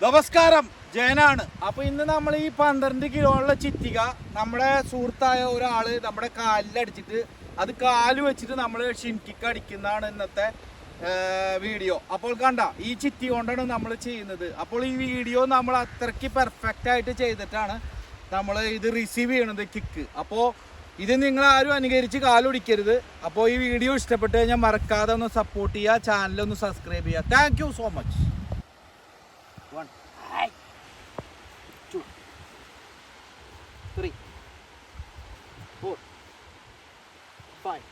നമസ്കാരം, ജയനാണ്. അപ്പോൾ ഇന്ന് നമ്മൾ ഈ 12 കിലോ ഉള്ള ചിറ്റിക നമ്മുടെ സുഹൃത്തായ ഒരാള് നമ്മുടെ കാലിലടിച്ചിട്ട് അത് കാല് വെച്ചിട്ട് നമ്മൾ ഷിൻകിക്ക് അടിക്കുന്നതാണ് ഇന്നത്തെ വീഡിയോ. അപ്പോൾ കണ്ട ഈ ചിറ്റി കൊണ്ടാണ് നമ്മൾ ചെയ്യുന്നത്. അപ്പോൾ ഈ വീഡിയോ നമ്മൾ അത്രയ്ക്ക് പെർഫെക്റ്റ് ആയിട്ട് ചെയ്തിട്ടാണ് നമ്മൾ ഇത് റിസീവ് ചെയ്യണത് കിക്ക്. അപ്പോൾ ഇത് നിങ്ങൾ ആരും അനുകരിച്ച് കാലൊടിക്കരുത്. അപ്പോൾ ഈ വീഡിയോ ഇഷ്ടപ്പെട്ട് കഴിഞ്ഞാൽ മറക്കാതെ ഒന്ന് സപ്പോർട്ട് ചെയ്യുക, ചാനലൊന്ന് സബ്സ്ക്രൈബ് ചെയ്യുക. Thank you so much. 1 2 3 4 5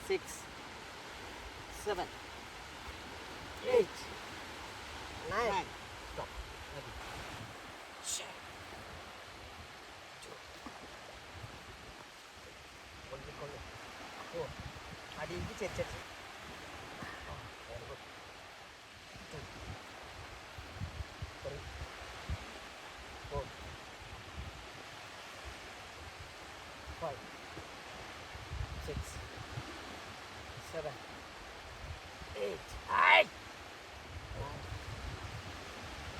6 7 8 9 stop. അടിയിലേക്ക് ചെരിച്ചു. Five, 6, 7, 8, 9,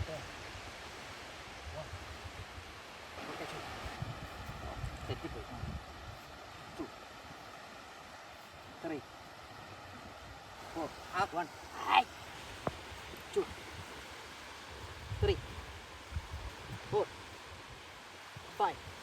10, 1. Okay, 2, 3, 4, half 1, 2, 3, 4, 5.